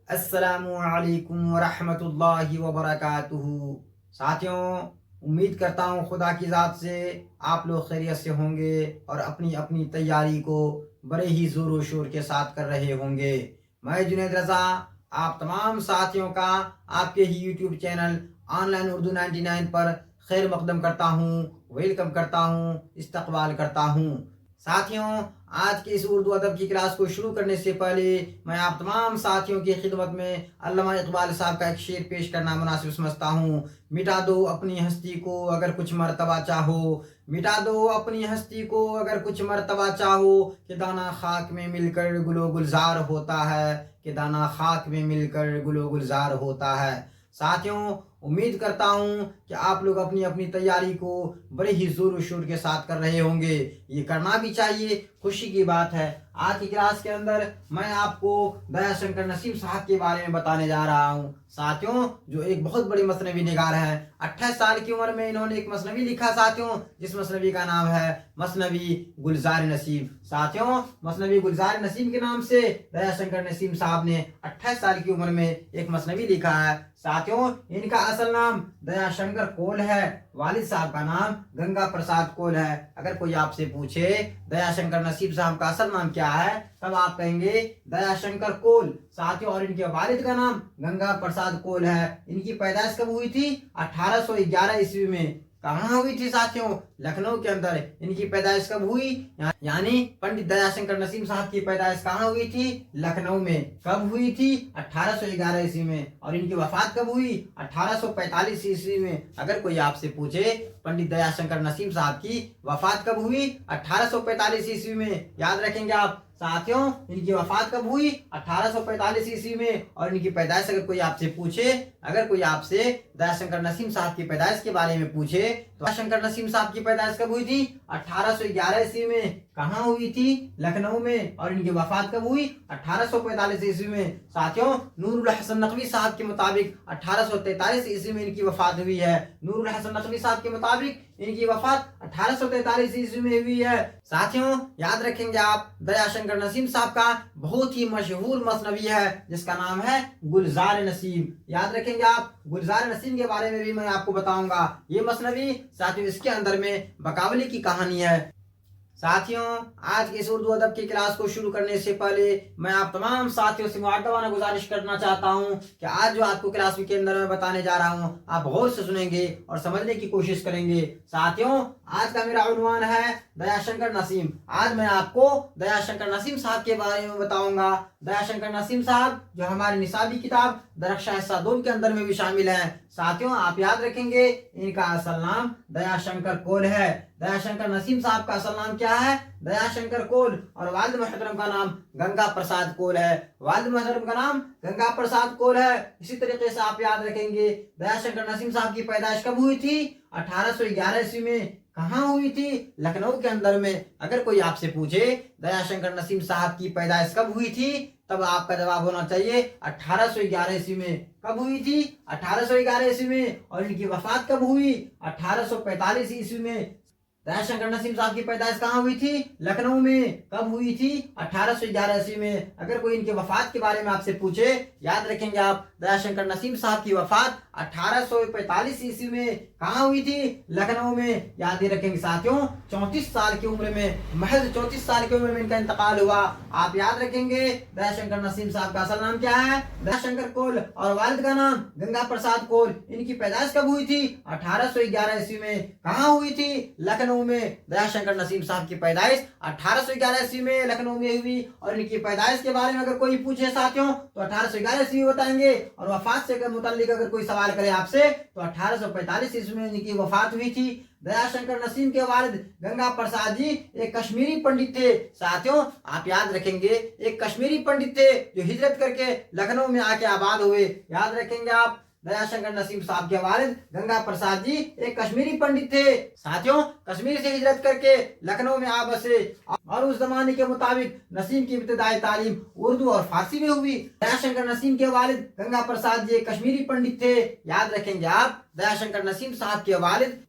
السلام علیکم ورحمۃ اللہ وبرکاتہ۔ ساتھیوں، امید کرتا ہوں خدا کی ذات سے آپ لوگ خیریت سے ہوں گے اور اپنی اپنی تیاری کو بڑے ہی زور و شور کے ساتھ کر رہے ہوں گے۔ میں جنید رضا آپ تمام ساتھیوں کا آپ کے ہی YouTube channel online Urdu 99 پر خیر مقدم کرتا ہوں، ویلکم کرتا ہوں، استقبال کرتا ہوں۔ ساتھیوں، آج کے اس اردو ادب کی کلاس کو شروع کرنے سے پہلے میں آپ تمام ساتھیوں کی خدمت میں علامہ اقبال صاحب کا ایک شعر پیش کرنا مناسب سمجھتا ہوں۔ مٹا دو اپنی ہستی کو اگر کچھ مرتبہ چاہو، مٹا دو اپنی ہستی کو اگر کچھ مرتبہ چاہو، کہ دانا خاک میں مل کر گل و گلزار ہوتا ہے، کہ دانا خاک میں مل کر گل و گلزار ہوتا ہے۔ ساتھیوں، امید کرتا ہوں کہ آپ لوگ اپنی اپنی تیاری کو بڑے ہی زور و شور کے ساتھ کر رہے ہوں گے۔ یہ کرنا بھی چاہیے، خوشی کی بات ہے۔ آج کی کلاس کے اندر میں آپ کو دیا شنکر نسیم صاحب کے بارے میں بتانے جا رہا ہوں۔ ساتھیوں، جو ایک بہت بڑی مثنوی نگار ہیں، 28 سال کی عمر میں انہوں نے ایک مثنوی لکھا ساتھیوں، جس مثنوی کا نام ہے مثنوی گلزار نسیم۔ ساتھیوں، مثنوی گلزار نسیم کے نام سے دیا شنکر نسیم صاحب نے 28 سال کی عمر میں ایک مثنوی لکھا ہے۔ ساتھیوں، ان کا اصل نام دیا شنکر کول ہے، والد صاحب کا نام گنگا پرساد کول ہے۔ اگر کوئی آپ سے پوچھے دیا شنکر نسیم صاحب کا اصل نام کیا ہے، تب آپ کہیں گے دیا شنکر کول۔ ساتھیوں، اور ان کے والد کا نام گنگا پرساد کول ہے۔ ان کی پیدائش کب ہوئی تھی؟ 1811 عیسوی میں۔ کہاں ہوئی تھی ساتھیوں؟ لکھنؤ کے اندر ان کی پیدائش کب ہوئی؟ یعنی پنڈت دیا شنکر نسیم صاحب کی پیدائش کہاں ہوئی تھی؟ لکھنؤ میں۔ کب ہوئی تھی؟ 1811 عیسوی میں۔ اور ان کی وفات کب ہوئی؟ 1845 عیسوی میں۔ اگر کوئی آپ سے پوچھے پنڈت دیا شنکر نسیم صاحب کی وفات کب ہوئی؟ 1845 عیسوی میں۔ یاد رکھیں گے آپ۔ ساتھیوں، ان کی وفات کب ہوئی؟ 1845 عیسوی میں۔ اور ان کی پیدائش اگر کوئی آپ سے پوچھے، اگر کوئی آپ سے دیا شنکر نسیم صاحب کی پیدائش کے بارے میں پوچھے تو دیا شنکر نسیم صاحب کی پیدائش کب ہوئی تھی؟ 1811 عیسوی میں۔ کہاں ہوئی تھی؟ لکھنؤ میں۔ اور ان کی وفات کب ہوئی؟ 1845 عیسوی میں۔ ساتھیوں، نور الحسن نقوی صاحب کے مطابق 1843 عیسوی میں ان کی وفات ہوئی ہے۔ نور الحسن نقوی صاحب کے مطابق ان کی وفات 1843 عیسوی میں ہوئی ہے۔ ساتھیوں، یاد رکھیں گے آپ، دیا شنکر نسیم صاحب کا بہت ہی مشہور مثنوی ہے جس کا نام ہے گلزار نسیم۔ یاد رکھیں گے آپ، گلزار نسیم کے بارے میں بھی میں آپ کو بتاؤں گا۔ یہ مثنوی ساتھیوں، اس کے اندر میں بقاولی کی کہانی ہے۔ ساتھیوں، آج کے اس اردو ادب کی کلاس کو شروع کرنے سے پہلے میں آپ تمام ساتھیوں سے مؤدبانہ گزارش کرنا چاہتا ہوں کہ آج جو آپ کو کلاس کے اندر میں بتانے جا رہا ہوں، آپ غور سے سنیں گے اور سمجھنے کی کوشش کریں گے۔ ساتھیوں، آج کا میرا عنوان ہے دیا شنکر نسیم۔ آج میں آپ کو دیا شنکر نسیم صاحب کے بارے میں بتاؤں گا۔ دیا شنکر نسیم صاحب جو ہماری نصابی کتاب درخشاں حصہ 2 کے اندر میں بھی شامل ہیں۔ ساتھیوں، آپ یاد رکھیں گے ان کا اصل نام دیا شنکر کول ہے۔ دیا شنکر نسیم صاحب کا اصل نام کیا ہے؟ دیا شنکر کول۔ اور والد محترم کا نام گنگا پرساد کول ہے۔ والد محترم کا نام گنگا پرساد کول ہے۔ اسی طریقے سے آپ یاد رکھیں گے دیا شنکر نسیم صاحب کی پیدائش کب ہوئی تھی؟ 1811 عیسوی میں۔ کہاں ہوئی تھی؟ لکھنؤ کے اندر میں۔ اگر کوئی آپ سے پوچھے دیا شنکر نسیم صاحب کی پیدائش کب ہوئی تھی، تب آپ کا جواب ہونا چاہیے 1811 عیسوی میں۔ کب ہوئی تھی؟ 1811 عیسوی میں۔ اور ان کی وفات کب ہوئی؟ 1845 عیسوی میں۔ دیا شنکر نسیم صاحب کی پیدائش کہاں ہوئی تھی؟ لکھنؤ میں۔ کب ہوئی تھی؟ 1811 عیسوی میں۔ اگر کوئی ان کے وفات کے بارے میں آپ سے پوچھے، یاد رکھیں گے آپ، دیا شنکر نسیم صاحب کی وفات 1845 عیسوی میں۔ کہاں ہوئی تھی؟ لکھنؤ میں۔ یاد ہی رکھیں گے ساتھیوں، 34 سال کی عمر میں، محض 34 سال کی عمر میں ان کا انتقال ہوا۔ آپ یاد رکھیں گے دیا شنکر نسیم صاحب کا اصل نام کیا ہے؟ دیا شنکر کول۔ اور والد کا نام گنگا پرساد کول۔ ان کی پیدائش کب ہوئی تھی؟ 1811 عیسوی میں۔ کہاں ہوئی تھی؟ لکھنؤ میں۔ دیا شنکر نسیم صاحب کی پیدائش 1811 عیسوی میں لکھنؤ میں ہوئی۔ اور ان کی پیدائش کے بارے میں اگر کوئی پوچھے ساتھیوں تو 1811 عیسوی بتائیں گے۔ اور وفات سے متعلق اگر کوئی سوال کرے آپ سے تو 1845 عیسوی میں ان کی وفات ہوئی تھی۔ دیا شنکر نسیم کے والد گنگا پرساد جی ایک کشمیری پنڈت تھے۔ ساتھیوں، آپ یاد رکھیں گے ایک کشمیری پنڈت تھے جو ہجرت کر کے لکھنؤ میں آ کے آباد ہوئے۔ یاد رکھیں گے آپ، دیا شنکر نسیم صاحب کے والد گنگا پرساد جی ایک کشمیری پنڈت تھے۔ ساتھیوں، کشمیر سے ہجرت کر کے لکھنؤ میں آ بسے اور اس زمانے کے مطابق نسیم کی ابتدائی تعلیم اردو اور فارسی میں ہوئی۔ دیا شنکر نسیم کے والد گنگا پرساد جی ایک کشمیری پنڈت تھے۔ یاد رکھیں گے آپ، دیا شنکر نسیم صاحب کے والد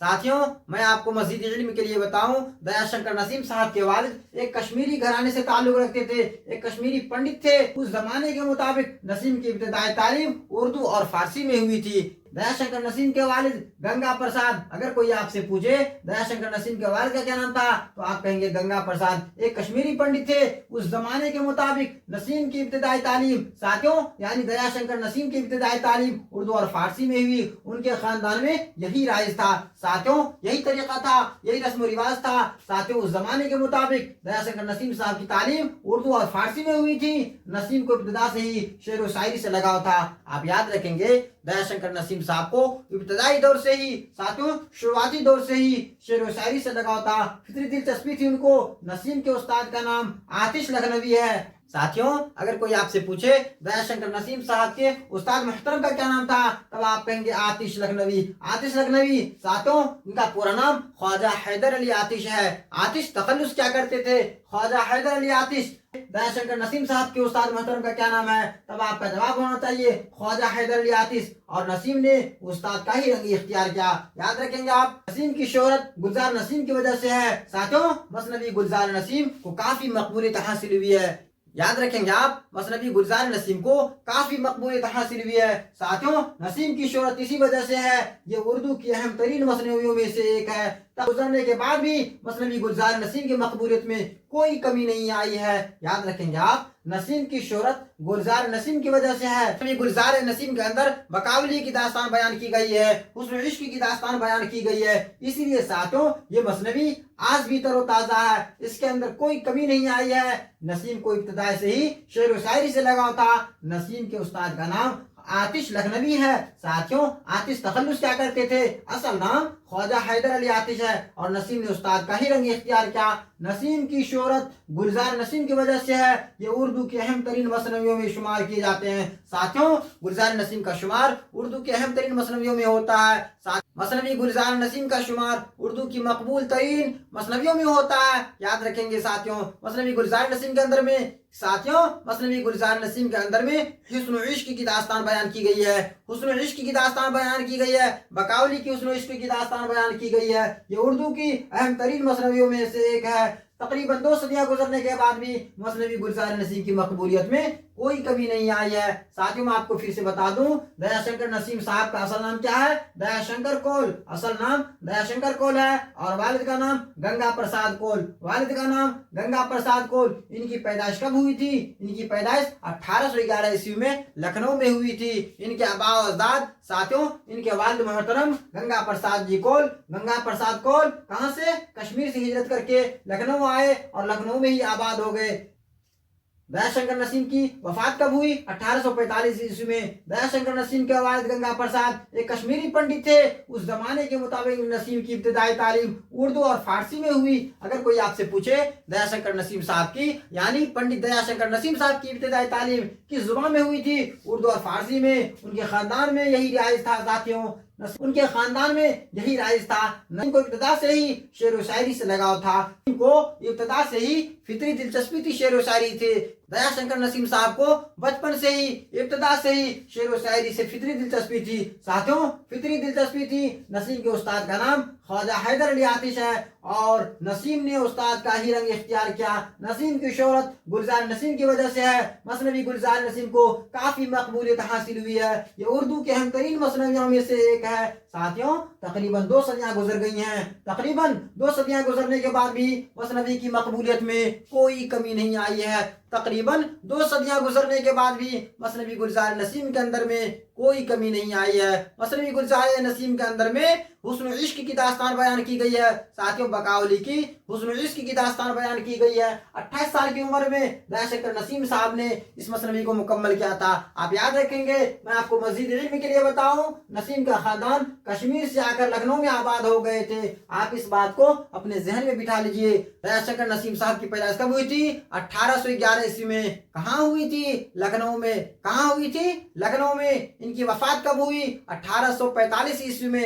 ساتھیوں میں آپ کو مزید علم کے لیے بتاؤں، دیا شنکر نسیم صاحب کے والد ایک کشمیری گھرانے سے تعلق رکھتے تھے، ایک کشمیری پنڈت تھے۔ اس زمانے کے مطابق نسیم کی ابتدائی تعلیم اردو اور فارسی میں ہوئی تھی۔ دیا شنکر نسیم کے والد گنگا پرساد، اگر کوئی آپ سے پوچھے دیا شنکر نسیم کے والد کا کیا نام تھا تو آپ کہیں گے گنگا پرساد، ایک کشمیری پنڈت تھے۔ اس زمانے کے مطابق نسیم کی ابتدائی تعلیم، ساتھیوں یعنی دیا شنکر نسیم کی ابتدائی تعلیم اردو اور فارسی میں ہوئی۔ ان کے خاندان میں یہی رائج تھا ساتھیوں، یہی طریقہ تھا، یہی رسم و رواج تھا ساتھیوں۔ اس زمانے کے مطابق دیا شنکر نسیم صاحب کی تعلیم اردو اور فارسی میں ہوئی تھی۔ نسیم کو ابتدا سے ہی شعر و شاعری سے لگاؤ تھا۔ آپ یاد رکھیں گے دیا شنکر نسیم صاحب کو ابتدائی دور سے ہی ساتھیوں، شروعاتی دور سے ہی شعر و شاعری سے لگاؤ تھا، فطری دلچسپی تھی ان کو۔ نسیم کے استاد کا نام آتش لکھنوی ہے۔ ساتھیوں اگر کوئی آپ سے پوچھے دیا شنکر نسیم صاحب کے استاد محترم کا کیا نام تھا تب آپ کہیں گے آتش لکھنوی۔ آتش لکھنوی ساتھیوں ان کا پورا نام خواجہ حیدر علی آتش ہے۔ آتش تخلص کیا کرتے تھے؟ خواجہ حیدر علی آتش۔ دیا شنکر نسیم صاحب کے استاد محترم کا کیا نام ہے تب آپ کا جواب ہونا چاہیے خواجہ حیدر علی آتش، اور نسیم نے استاد کا ہی رنگ اختیار کیا۔ یاد رکھیں گے آپ، نسیم کی شہرت گلزار نسیم کی وجہ سے ہے ساتھیوں۔ مثنوی گلزار نسیم کو کافی مقبولیت حاصل ہوئی ہے۔ یاد رکھیں گے آپ، مثنوی گلزار نسیم کو کافی مقبولیت حاصل ہوئی ہے ساتھیوں۔ نسیم کی شہرت اسی وجہ سے ہے، یہ اردو کی اہم ترین مثنویوں میں سے ایک ہے۔ گزرنے کے بعد بھی مثنوی گلزار نسیم کی مقبولیت میں کوئی کمی نہیں آئی ہے۔ یاد رکھیں گے آپ، نسیم کی شہرت گلزار نسیم کی وجہ سے ہے۔ مثنوی گلزار نسیم کے اندر بقاولی کی داستان بیان کی گئی ہے، حسن و عشق کی داستان بیان کی گئی ہے، اسی لیے ساتھیوں یہ مثنوی آج بھی تر و تازہ ہے، اس کے اندر کوئی کمی نہیں آئی ہے۔ نسیم کو ابتدائی سے ہی شعر و شاعری سے لگاؤ تھا۔ نسیم کے استاد کا نام آتش لکھنوی ہے ساتھیوں۔ آتش تخلص کیا کرتے تھے؟ اصل نام خواجہ حیدر علی آتش ہے، اور نسیم نے استاد کا ہی رنگ اختیار کیا۔ نسیم کی شہرت گلزار نسیم کی وجہ سے ہے، یہ اردو کے اہم ترین مثنویوں میں شمار کیے جاتے ہیں ساتھیوں۔ گلزار نسیم کا شمار اردو کے اہم ترین مثنویوں میں ہوتا ہے۔ مثنوی گلزار نسیم کا شمار اردو کی مقبول ترین مثنویوں میں ہوتا ہے۔ یاد رکھیں گے ساتھیوں، مثنوی گلزار نسیم کے اندر میں مثنوی گلزار نسیم کے اندر میں حسن و عشق کی داستان بیان کی گئی ہے، حسن و عشق کی داستان بیان کی گئی ہے، بقاولی کی حسن و عشق کی داستان بیان کی گئی ہے۔ یہ اردو کی اہم ترین مثنویوں میں سے ایک ہے۔ تقریباً 2 صدیاں گزرنے کے بعد بھی مثنوی گلزار نسیم کی مقبولیت میں کوئی کمی نہیں آئی ہے ساتھیوں۔ میں آپ کو پھر سے بتا دوں، دیا شنکر نسیم صاحب کا اصل نام کیا ہے؟ دیا شنکر کول۔ اصل نام دیا شنکر کول ہے، اور والد کا نام گنگا پرساد کول۔ والد کا نام گنگا پرساد کول۔ ان کی پیدائش کب ہوئی تھی؟ ان کی پیدائش 1811 عیسوی میں لکھنؤ میں ہوئی تھی۔ ان کے آباء و اجداد ساتھیوں، ان کے والد محترم گنگا پرساد جی کول۔ گنگا پرساد کول کہاں سے؟ کشمیر سے ہجرت کر کے لکھنؤ آئے اور لکھنؤ میں ہی آباد ہو گئے۔ دیا شنکر نسیم کی وفات کب ہوئی؟ 1845 عیسوی میں۔ دیا شنکر نسیم کے والد گنگا پرساد ایک کشمیری پنڈت تھے۔ اس زمانے کے مطابق نسیم کی ابتدائی تعلیم اردو اور فارسی میں ہوئی۔ اگر کوئی آپ سے پوچھے دیا شنکر نسیم صاحب کی یعنی پنڈت دیا شنکر نسیم صاحب کی ابتدائی تعلیم کس زبان میں ہوئی تھی؟ اردو اور فارسی میں۔ ان کے خاندان میں یہی رائج تھا ساتھیوں، ان کے خاندان میں یہی رائج تھا۔ ان کو ابتدا سے ہی شعر و شاعری سے لگاؤ تھا، ان کو ابتدا سے ہی فطری دلچسپی تھی، شعر و شاعری تھی۔ دیا شنکر نسیم صاحب کو بچپن سے ہی ابتدا سے ہی شعر و شاعری سے فطری دلچسپی تھی ساتھیوں، فطری دلچسپی تھی۔ نسیم کے استاد کا نام خواجہ حیدر علی آتش ہے، اور نسیم نے استاد کا ہی رنگ اختیار کیا۔ نسیم کی شہرت گلزار نسیم کی وجہ سے ہے۔ مثنوی گلزار نسیم کو کافی مقبولیت حاصل ہوئی ہے، یہ اردو کے اہم ترین مثنویوں میں سے ایک ہے ساتھیوں۔ تقریباً 2 صدیاں گزر گئی ہیں، تقریباً 2 صدیاں گزرنے کے بعد بھی مثنوی کی مقبولیت میں کوئی کمی نہیں آئی ہے۔ تقریباً 2 صدیاں گزرنے کے بعد بھی مثنوی گلزار نسیم کے اندر میں کوئی کمی نہیں آئی ہے۔ مثنوی گلزار نسیم کے اندر میں حسن و عشق کی داستان بیان کی گئی ہے ساتھیوں، بقاولی کی حسن و عشق کی داستان بیان کی گئی ہے۔ 28 سال کی عمر میں دیا شنکر نسیم صاحب نے اس مثنوی کو مکمل کیا تھا۔ آپ یاد رکھیں گے، میں آپ کو مزید علم کے لیے بتاؤں، نسیم کا خاندان کشمیر سے آ کر لکھنؤ میں آباد ہو گئے تھے۔ آپ اس بات کو اپنے ذہن میں بٹھا لیجئے۔ دیا شنکر نسیم صاحب کی پیدائش کب ہوئی تھی؟ 1811 عیسوی میں۔ کہاں ہوئی تھی؟ لکھنؤ میں۔ کہاں ہوئی تھی؟ لکھنؤ میں۔ ان کی وفات کب ہوئی؟ 1845 عیسوی میں۔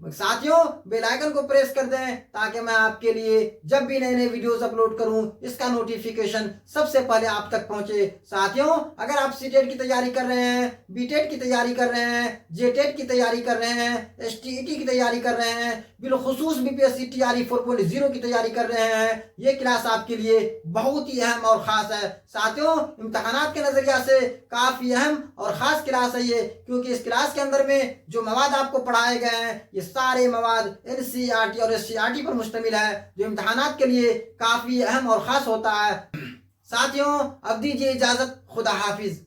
ساتھیوں بیل آئیکن کو پریس کر دیں تاکہ میں آپ کے لیے جب بھی نئے نئے ویڈیوز اپلوڈ کروں اس کا نوٹیفیکیشن سب سے پہلے آپ تک پہنچے۔ ساتھیوں اگر آپ سی ٹیٹ کی تیاری کر رہے ہیں، بی ٹیٹ کی تیاری کر رہے ہیں، جے ٹیٹ کی تیاری کر رہے ہیں، ایس ٹی ای ٹی کی تیاری کر رہے ہیں، بالخصوص B P S C T R E 4.0 کی تیاری کر رہے ہیں، یہ کلاس آپ کے لیے بہت ہی اہم اور خاص ہے۔ ساتھیوں امتحانات کے نظریہ سے کافی اہم اور خاص کلاس ہے یہ، کیونکہ اس کلاس کے اندر میں جو مواد آپ کو پڑھائے گئے ہیں یہ سارے مواد این سی آر ٹی اور ایس سی آر ٹی پر مشتمل ہے، جو امتحانات کے لیے کافی اہم اور خاص ہوتا ہے۔ ساتھیوں اب دیجیے اجازت، خدا حافظ۔